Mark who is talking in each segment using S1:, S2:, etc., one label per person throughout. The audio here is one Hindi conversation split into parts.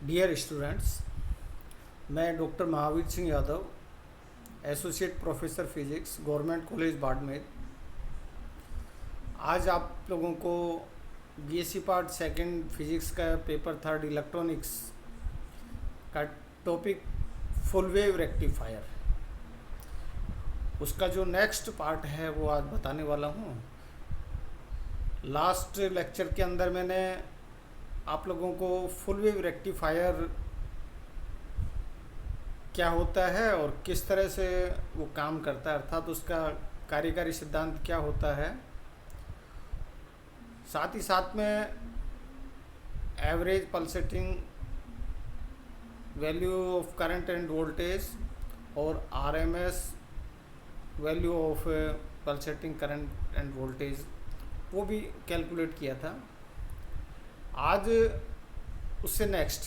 S1: डियर स्टूडेंट्स, मैं doctor Mahavir Singh Yadav, associate professor physics, government college Barmer. आज आप लोगों को बीएससी पार्ट सेकंड फिजिक्स का पेपर थर्ड इलेक्ट्रॉनिक्स का टॉपिक फुल वेव रेक्टिफायर, उसका जो नेक्स्ट पार्ट है वो आज बताने वाला हूँ। लास्ट लेक्चर के अंदर मैंने आप लोगों को फुल वेव रेक्टिफायर क्या होता है और किस तरह से वो काम करता है, अर्थात उसका कार्यकारी सिद्धांत क्या होता है, साथ ही साथ में average pulsating value of current and voltage और RMS value of pulsating current and voltage वो भी कैलकुलेट किया था। आज उससे नेक्स्ट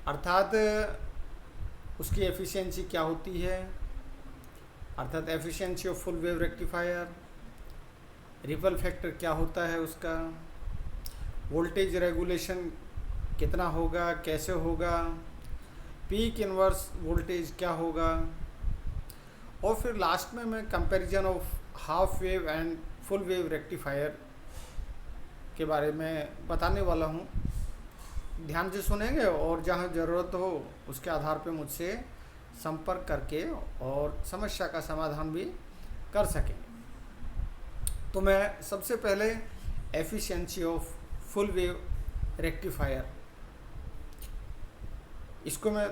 S1: अर्थात उसकी एफिशिएंसी क्या होती है, अर्थात efficiency of full wave rectifier, ripple factor क्या होता है उसका, वोल्टेज रेगुलेशन कितना होगा, कैसे होगा, पीक इनवर्स वोल्टेज क्या होगा, और फिर लास्ट में मैं comparison of half wave and full wave rectifier के बारे में बताने वाला हूँ। ध्यान से सुनेंगे और जहाँ ज़रूरत हो उसके आधार पर मुझसे संपर्क करके और समस्या का समाधान भी कर सकेंगे। तो मैं सबसे पहले efficiency of full wave rectifier इसको मैं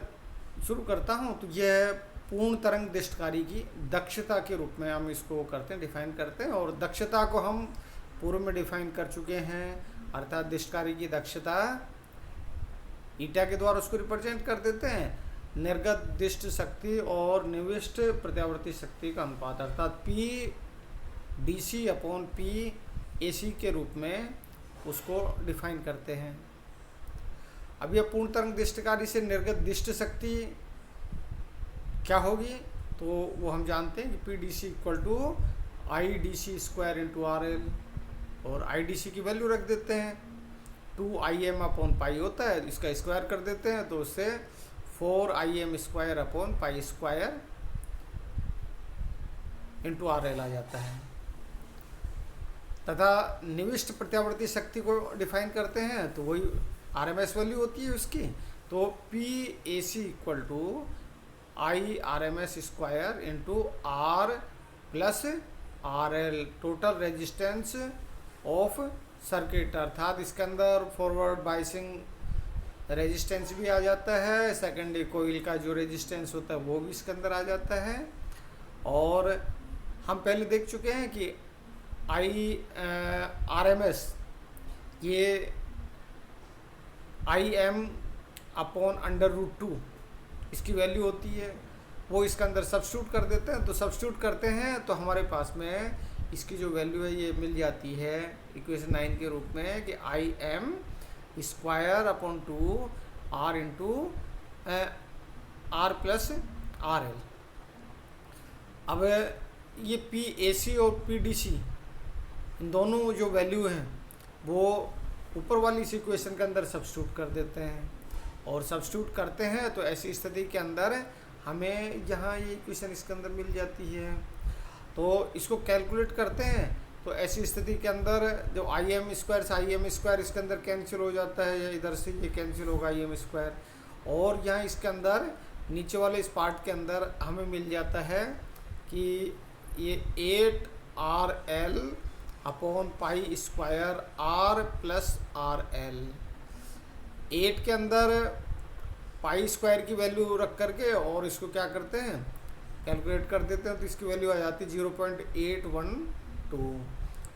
S1: शुरू करता हूँ। तो यह पूर्ण तरंग दृष्टकारी की दक्षता के रूप में हम इसको करते हैं, डिफाइन करते हैं, और दक्षता को हम पूर्व में डिफाइन कर चुके हैं, अर्थात दृष्टकारी की दक्षता ईटा के द्वारा उसको रिप्रेजेंट कर देते हैं। निर्गत दृष्ट शक्ति और निविष्ट प्रत्यावर्ती शक्ति का अनुपात, अर्थात P D C upon P A C के रूप में उसको डिफाइन करते हैं। अब यह पूर्ण तरंग दृष्टकारी से निर्गत दृष्ट शक्ति क्या होगी, तो वो हम जानते हैं कि P D C equal to I D C square into R L, और आई डी सी की वैल्यू रख देते हैं 2 IM पाई होता है, इसका स्क्वायर कर देते हैं तो उससे 4 IM square upon pi square into R L आ जाता है। तथा निविष्ट प्रत्यावर्ती शक्ति को डिफाइन करते हैं तो वही RMS वैल्यू होती है उसकी, तो PAC equal to IRMS square into R plus RL, total resistance of circuit, अर्थात इसके अंदर फॉरवर्ड बाइसिंग रेजिस्टेंस भी आ जाता है, सेकेंडरी कोइल का जो रेजिस्टेंस होता है वो भी इसके अंदर आ जाता है। और हम पहले देख चुके हैं कि RMS ये IM अपॉन √2 इसकी वैल्यू होती है, वो इसके अंदर सब्स्टिट्यूट कर देते हैं। तो सब्स्टिट्यूट करते हैं तो हमारे पास में इसकी जो वैल्यू है ये मिल जाती है इक्वेशन 9 के रूप में कि IM square upon 2 R into R plus RL। अब ये PAC और PDC इन दोनों जो वैल्यू हैं वो ऊपर वाली इस इक्वेशन के अंदर सब्स्टिट्यूट कर देते हैं, और सब्स्टिट्यूट करते हैं तो ऐसी स्थिति के अंदर हमें यहाँ ये इक्वेशन इसके अंदर मिल जाती है। तो इसको कैलकुलेट करते हैं तो ऐसी स्थिति के अंदर जो IM स्क्वायर से IM स्क्वायर इसके अंदर कैंसिल हो जाता है, या इधर से ये कैंसिल होगा IM स्क्वायर, और यहाँ इसके अंदर नीचे वाले इस पार्ट के अंदर हमें मिल जाता है कि ये 8RL upon pi square R plus RL। 8 के अंदर पाई स्क्वायर की वैल्यू रख करके और इसको क्या करते हैं कैलकुलेट कर देते हैं, तो इसकी वैल्यू आ जाती है 0.812,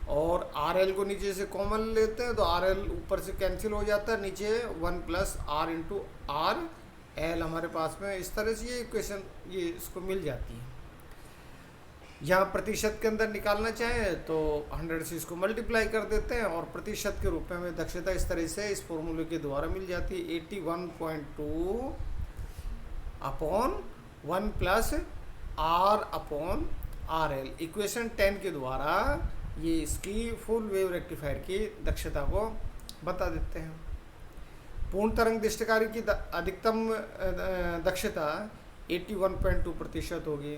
S1: और RL को नीचे से कॉमन लेते हैं तो RL ऊपर से कैंसिल हो जाता है, नीचे 1 प्लस R इंटू RL हमारे पास में इस तरह से ये इक्वेशन ये इसको मिल जाती है। यहाँ प्रतिशत के अंदर निकालना चाहें तो 100 से इसको मल्टीप्लाई कर देते हैं, और प्रतिशत के रूप में हमें दक्षता इस तरह से इस फॉर्मूले के द्वारा मिल जाती है 81.2 upon 1 plus R upon RL। Equation 10 के द्वारा ये इसकी फुल वेव रेक्टिफायर की दक्षता को बता देते हैं। पूर्ण तरंग दृष्टिकारी की अधिकतम दक्षता 81.2% होगी।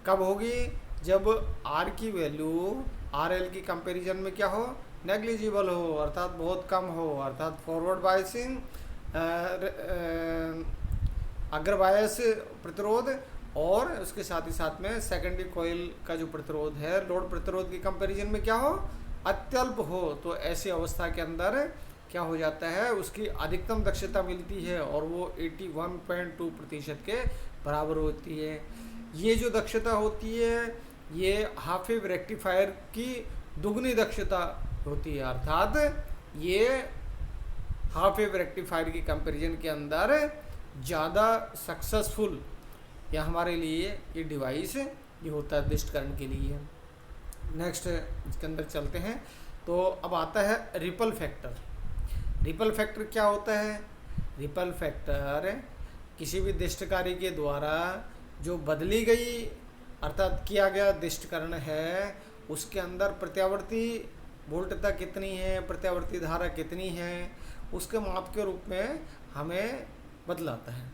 S1: कब होगी? जब आर की वैल्यू आर एल की कंपैरिजन में क्या हो, नेग्लिजिबल हो, अर्थात बहुत कम हो, अर्थात फॉरवर्ड बायसिंग, अग्र बायस प्रतिरोध और उसके साथ ही साथ में सेकेंडरी कॉइल का जो प्रतिरोध है लोड प्रतिरोध की कंपैरिजन में क्या हो, अत्यल्प हो। तो ऐसी अवस्था के अंदर क्या हो जाता है, उसकी अधिकतम दक्षता मिलती है और वो 81.2% के बराबर होती है। ये जो दक्षता होती है ये हाफ वेव रेक्टिफायर की दुगनी दक्षता होती है, अर्थात ये हाफ वेव रेक्टिफायर की कंपैरिजन के अंदर ज़्यादा सक्सेसफुल या हमारे लिए ये डिवाइस ये होता है दृष्टिकरण के लिए। नेक्स्ट इसके अंदर चलते हैं। तो अब आता है रिपल फैक्टर। रिपल फैक्टर क्या होता है? रिपल फैक्टर किसी भी दृष्टिकारी के द्वारा जो बदली गई अर्थात किया गया दृष्टिकरण है उसके अंदर प्रत्यावर्ती वोल्टता कितनी है, प्रत्यावर्ती धारा कितनी है, उसके माप के रूप में हमें बदलाता है,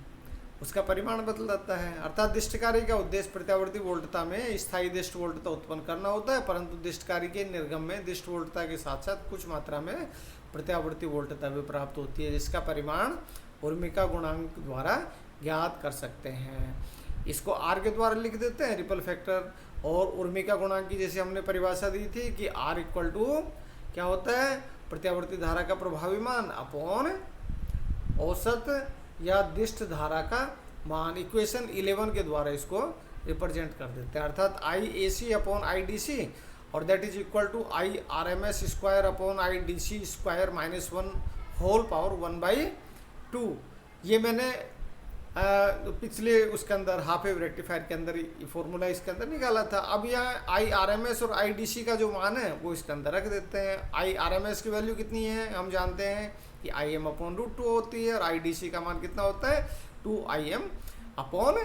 S1: उसका परिमाण बदलाता है। अर्थात दृष्टिकारी का उद्देश्य प्रत्यावर्ती वोल्टता में स्थायी दृष्ट वोल्टता उत्पन्न करना होता है, परंतु दृष्टिकारी के निर्गम में दृष्ट वोल्टता के साथ साथ कुछ मात्रा में प्रत्यावर्ती वोल्टता भी प्राप्त होती है, जिसका परिमाण उर्मिका गुणांक द्वारा ज्ञात कर सकते हैं। इसको आर के द्वारा लिख देते हैं रिपल फैक्टर, और उर्मिका गुणांक की जैसे हमने परिभाषा दी थी कि आर इक्वल टू क्या होता है, प्रत्यावर्ती धारा का प्रभावी मान अपॉन औसत या दिष्ट धारा का मान। इक्वेशन 11 के द्वारा इसको रिप्रेजेंट कर देते हैं, अर्थात आई ए सी अपॉन आई डी सी और that is equal to I R M S square upon I D C square minus 1 whole power 1/2। ये मैंने पिछले उसके अंदर हाफ वेव रेक्टिफायर के अंदर फॉर्मूला इसके अंदर निकाला था। अब यहाँ आई आर एम एस और आई डी सी का जो मान है वो इसके अंदर रख देते हैं। आई आर एम एस की वैल्यू कितनी है हम जानते हैं कि आई एम अपॉन √2 होती है और आई डी सी का मान कितना होता है 2IM अपॉन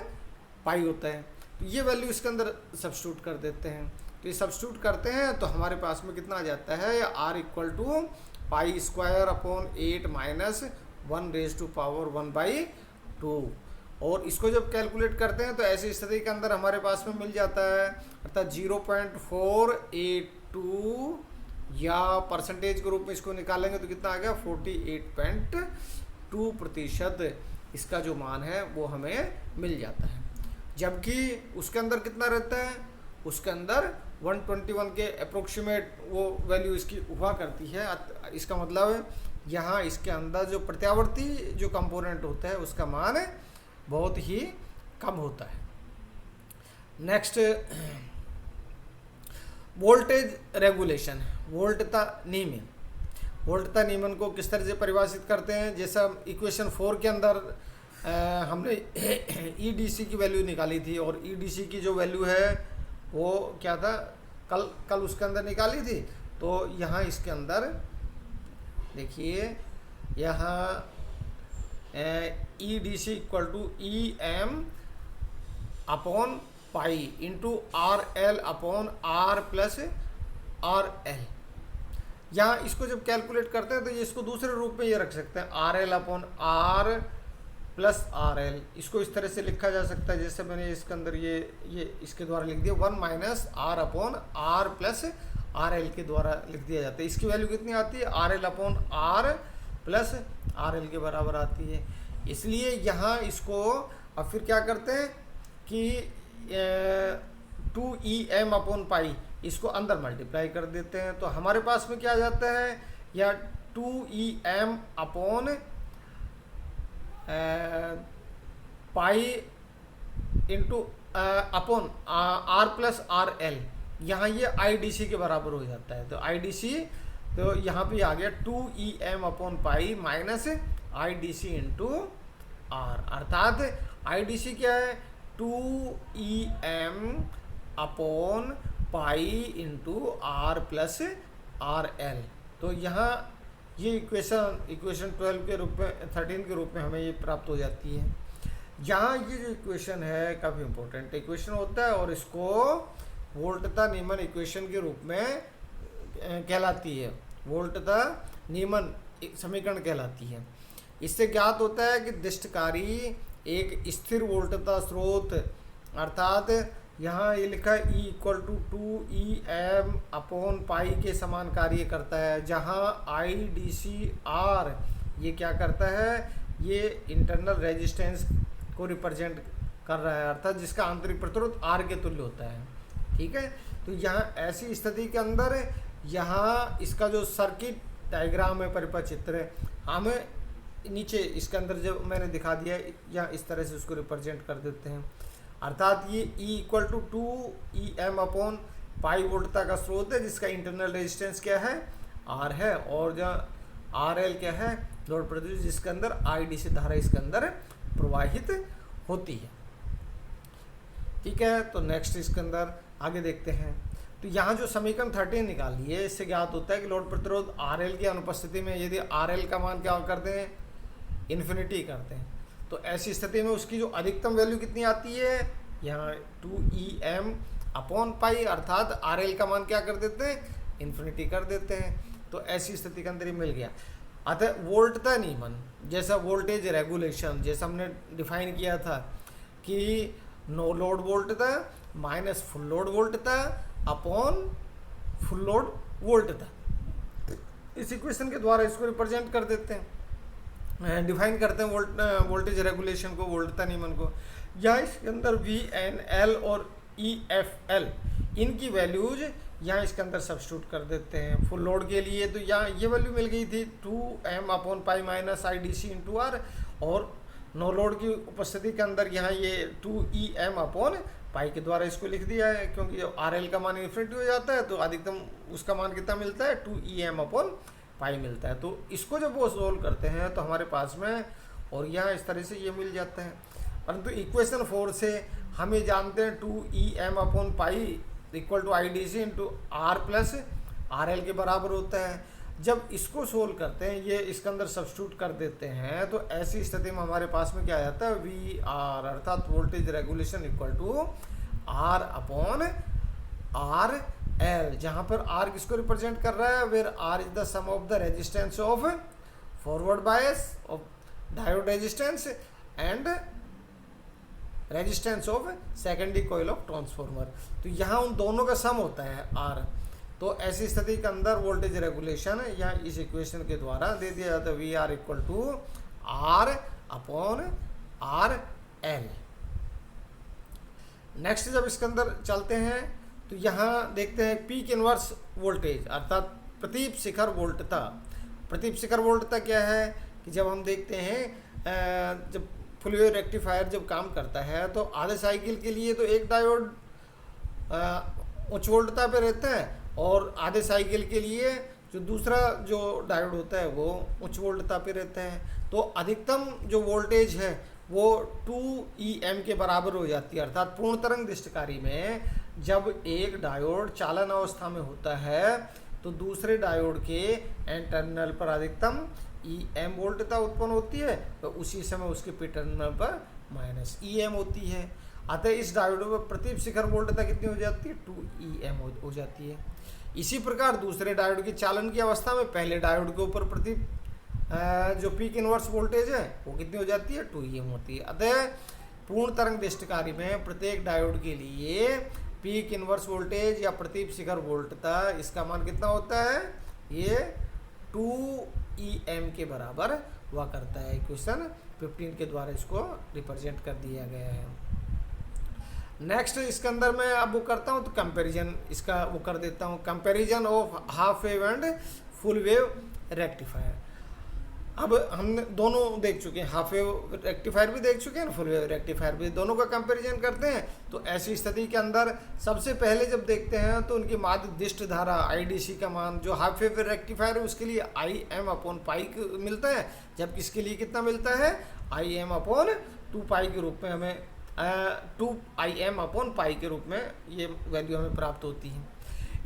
S1: पाई होता है। तो ये वैल्यू इसके अंदर सब्स्टिट्यूट कर देते हैं। तो ये सब्स्टिट्यूट करते हैं तो हमारे पास में कितना आ जाता है, R equal to pi square upon 8 minus 1⁻⁴ और इसको जब कैलकुलेट करते हैं तो ऐसी स्थिति के अंदर हमारे पास में मिल जाता है, अर्थात 0.482 या परसेंटेज के रूप में इसको निकालेंगे तो कितना आ गया 48.2% इसका जो मान है वो हमें मिल जाता है। जबकि उसके अंदर कितना रहता है, उसके अंदर 121 के अप्रोक्सीमेट वो वैल्यू इसकी हुआ करती है। इसका मतलब यहाँ इसके अंदर जो प्रत्यावर्ती जो कंपोनेंट होता है उसका मान बहुत ही कम होता है। नेक्स्ट वोल्टेज रेगुलेशन, वोल्टता नियमन। वोल्टता नियमन को किस तरह से परिभाषित करते हैं, जैसा इक्वेशन 4 के अंदर हमने EDC की वैल्यू निकाली थी और EDC की जो वैल्यू है वो क्या था, कल उसके अंदर निकाली थी। तो यहाँ इसके अंदर देखिए, यहाँ EDC equal to EM upon pi into RL upon R plus RL। यहाँ इसको जब कैलकुलेट करते हैं तो ये इसको दूसरे रूप में ये रख सकते हैं, RL upon R plus RL। इसको इस तरह से लिखा जा सकता है जैसे मैंने इसके अंदर ये इसके द्वारा लिख दिया 1 minus R upon R plus RL के द्वारा लिख दिया जाता है। इसकी वैल्यू कितनी आती है, RL upon R plus RL के बराबर आती है। इसलिए यहाँ इसको अब फिर क्या करते हैं कि 2EM अपॉन पाई इसको अंदर मल्टीप्लाई कर देते हैं। तो हमारे पास में क्या आ जाता है, या 2EM upon pi into upon R plus RL, यहाँ ये IDC के बराबर हो जाता है। तो IDC तो यहाँ पे आ गया 2EM upon pi minus IDC into R, अर्थात IDC क्या है 2EM upon pi into R plus RL। तो यहाँ ये इक्वेशन 12 के रूप में 13 के रूप में हमें ये प्राप्त हो जाती है। यहाँ ये जो इक्वेशन है काफ़ी इंपॉर्टेंट इक्वेशन होता है और इसको वोल्टता नियमन इक्वेशन के रूप में कहलाती है, वोल्टता नियमन समीकरण कहलाती है। इससे ज्ञात होता है कि दिष्टकारी एक स्थिर वोल्टता स्रोत, अर्थात यहाँ ये लिखा है E इक्वल टू 2EM/पाई के समान कार्य करता है, जहाँ IDC/R ये क्या करता है, ये इंटरनल रेजिस्टेंस को रिप्रेजेंट कर रहा है, अर्थात जिसका आंतरिक प्रतिरोध R के तुल्य होता है। ठीक है, तो यहाँ ऐसी स्थिति के अंदर यहाँ इसका जो सर्किट डायग्राम है, परिपथ चित्र है, हम नीचे इसके अंदर जो मैंने दिखा दिया है या इस तरह से उसको रिप्रेजेंट कर देते हैं, अर्थात ये E इक्वल टू 2EM/पाई वोल्टता का स्रोत है, जिसका इंटरनल रेजिस्टेंस क्या है, R है, और जहाँ RL क्या है, लोड प्रतिरोध, जिसके अंदर IDC धारा इसके अंदर प्रवाहित होती है। ठीक है, तो नेक्स्ट इसके अंदर आगे देखते हैं। तो यहाँ जो समीकरण 13 निकाली है, इससे ज्ञात होता है कि लोड प्रतिरोध RL की अनुपस्थिति में यदि RL का मान क्या करते हैं, इन्फिनिटी करते हैं, तो ऐसी स्थिति में उसकी जो अधिकतम वैल्यू कितनी आती है, यहाँ 2EM/पाई, अर्थात RL का मान क्या कर देते हैं, इन्फिनिटी कर देते हैं। तो ऐसी स्थिति के अंदर ही मिल गया। अतः वोल्टता नियमन जैसा वोल्टेज रेगुलेशन जैसा हमने डिफाइन किया था कि नो लोड वोल्टता माइनस फुल लोड वोल्टता अपॉन फुल लोड वोल्टता, इस इक्वेशन के द्वारा इसको रिप्रेजेंट कर देते हैं, डिफाइन करते हैं वोल्टेज रेगुलेशन को, वोल्टता नियमन को। यहाँ इसके अंदर VNL और EFL इनकी वैल्यूज यहाँ इसके अंदर सब्स्टिट्यूट कर देते हैं। फुल लोड के लिए तो यहाँ ये वैल्यू मिल गई थी 2M/पाई माइनस IDC/R, और नो लोड की उपस्थिति के अंदर यहाँ ये 2EM/पाई के द्वारा इसको लिख दिया है, क्योंकि जब RL का मान इन्फिनिटी हो जाता है तो अधिकतम उसका मान कितना मिलता है, 2EM/पाई मिलता है। तो इसको जब वो सोल्व करते हैं तो हमारे पास में, और यहाँ इस तरह से ये मिल जाता है। परंतु इक्वेशन 4 से हम ये जानते हैं 2EM/पाई equal to IDC/R plus RL के बराबर होता है। जब इसको सोल्व करते हैं, ये इसके अंदर सब्स्टिट्यूट कर देते हैं, तो ऐसी स्थिति में हमारे पास में क्या आ जाता है, VR, अर्थात voltage regulation equal to R/RL, जहाँ पर R किसको रिप्रेजेंट कर रहा है, where R is the sum of the resistance of forward bias of diode resistance and resistance of secondary coil of transformer. तो यहाँ उन दोनों का सम होता है R। तो ऐसी स्थिति के अंदर वोल्टेज रेगुलेशन या इस इक्वेशन के द्वारा दे दिया जाता है VR equal to R/RL। Next जब इसके अंदर चलते हैं तो यहाँ देखते हैं पीक इनवर्स वोल्टेज, अर्थात प्रतीप शिखर वोल्टता। प्रतीप शिखर वोल्टता क्या है कि जब हम देखते हैं जब फुल वेव रेक्टिफायर जब काम करता है तो आधे साइकिल के लिए तो एक डायोड उच्च वोल्टता पे रहता है, और आधे साइकिल के लिए जो दूसरा जो डायोड होता है वो उच्च वोल्टता पे रहता है। तो अधिकतम जो वोल्टेज है वो 2EM के बराबर हो जाती है, अर्थात पूर्ण तरंग दृष्टिकारी में जब एक डायोड चालन अवस्था में होता है तो दूसरे डायोड के एन टर्मिनल पर अधिकतम EM वोल्टता उत्पन्न होती है, तो उसी समय उसके पी टर्मिनल पर माइनस EM होती है। अतः इस डायोड में प्रतीप शिखर वोल्टता कितनी हो जाती है, 2EM हो जाती है। इसी प्रकार दूसरे डायोड की चालन की अवस्था में पहले डायोड के ऊपर प्रतीप जो पीक इनवर्स वोल्टेज है वो कितनी हो जाती है, 2EM होती है। अतः पूर्ण तरंग दृष्टिकारी में प्रत्येक डायोड के लिए पीक इनवर्स वोल्टेज या प्रतीप शिखर वोल्टता इसका मान कितना होता है, ये 2EM के बराबर हुआ करता है। इक्वेशन 15 के द्वारा इसको रिप्रेजेंट कर दिया गया है। नेक्स्ट इसके अंदर मैं अब वो करता हूँ तो कंपैरिजन इसका वो कर देता हूँ, comparison of half wave and full wave rectifier. अब हमने दोनों देख चुके हैं, हाफ वेव रेक्टिफायर भी देख चुके हैं, फुल वेव रेक्टिफायर भी, दोनों का कंपैरिजन करते हैं। तो ऐसी स्थिति के अंदर सबसे पहले जब देखते हैं तो उनकी माध्य दिष्ट धारा IDC का मान जो हाफ वेव रेक्टिफायर है उसके लिए IM/पाई मिलता है, जबकि इसके लिए कितना मिलता है, IM/2 के रूप में हमें 2IM/पाई के रूप में ये वैल्यू हमें प्राप्त होती है।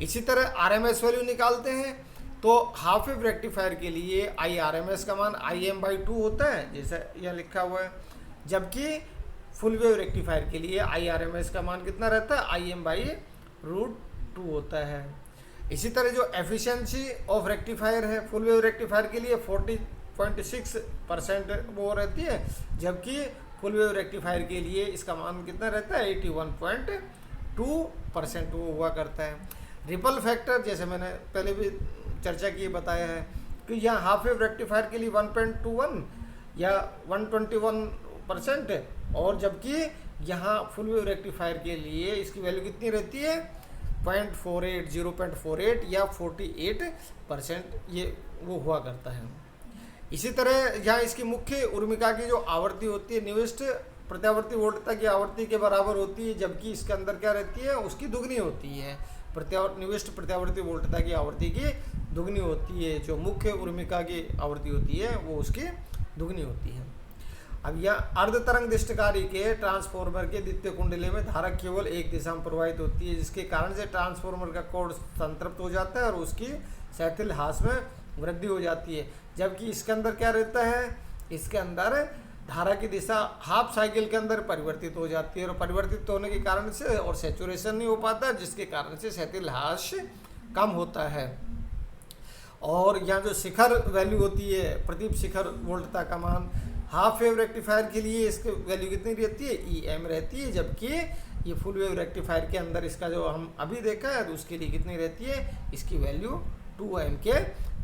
S1: इसी तरह RMS वैल्यू निकालते हैं तो हाफ वेव रेक्टिफायर के लिए IRMS का मान IM/2 होता है, जैसा यह लिखा हुआ है, जबकि फुल वेव रेक्टिफायर के लिए IRMS का मान कितना रहता है, IM/√2 होता है। इसी तरह जो एफिशिएंसी ऑफ रेक्टिफायर है फुल वेव रेक्टिफायर के लिए 0.6% वो रहती है, जबकि फुल वेव रेक्टिफायर के लिए इसका मान कितना रहता है 81.2% वो हुआ करता है। रिपल फैक्टर जैसे मैंने पहले भी चर्चा की बताया है कि यहाँ हाफ वेव रेक्टिफायर के लिए 1.21 या 121%, और जबकि यहाँ फुल वेव रेक्टिफायर के लिए इसकी वैल्यू कितनी रहती है 0.48 या 48% ये वो हुआ करता है। इसी तरह यहाँ इसकी मुख्य उर्मिका की जो आवृत्ति होती है निविष्ट प्रत्यावर्ती वोल्टता की आवृत्ति के बराबर होती है, जबकि इसके अंदर क्या रहती है उसकी दुगनी होती है। निविष्ट प्रत्यावर्ती वोल्टता की आवृत्ति की दुगनी होती है, जो मुख्य उर्मिका की आवृत्ति होती है वो उसकी दुगनी होती है। अब यह अर्ध तरंग दिष्टकारी के ट्रांसफॉर्मर के द्वितीय कुंडली में धारा केवल एक दिशा में प्रवाहित होती है, जिसके कारण से ट्रांसफॉर्मर का कोण संतृप्त हो जाता है और उसकी क्षैतिज ह्रास में वृद्धि हो जाती है। जबकि इसके अंदर क्या रहता है, इसके अंदर धारा की दिशा हाफ साइकिल के अंदर परिवर्तित हो जाती है, और परिवर्तित होने के कारण से और सैचुरेशन नहीं हो पाता, जिसके कारण से क्षैतिज ह्रास कम होता है। और यहाँ जो शिखर वैल्यू होती है प्रदीप शिखर वोल्टता का मान हाफ वेव रेक्टिफायर के लिए इसकी वैल्यू कितनी रहती है EM रहती है, जबकि ये फुल वेव रेक्टिफायर के अंदर इसका जो हम अभी देखा है तो उसके लिए कितनी रहती है, इसकी वैल्यू 2M के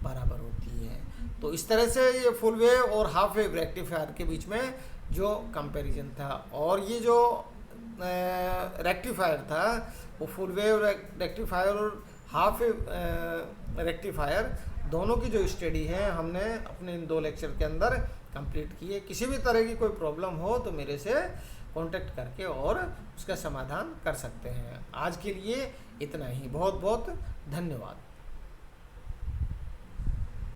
S1: बराबर होती है। तो इस तरह से ये फुल वेव और हाफ वेव रेक्टिफायर के बीच में जो कंपैरिजन था, और ये जो रेक्टिफायर था वो फुल वेव रेक्टिफायर और हाफ वेव रेक्टिफायर दोनों की जो स्टडी है हमने अपने इन 2 लेक्चर के अंदर कंप्लीट की है। किसी भी तरह की कोई प्रॉब्लम हो तो मेरे से कांटेक्ट करके और उसका समाधान कर सकते हैं। आज के लिए इतना ही, बहुत बहुत धन्यवाद।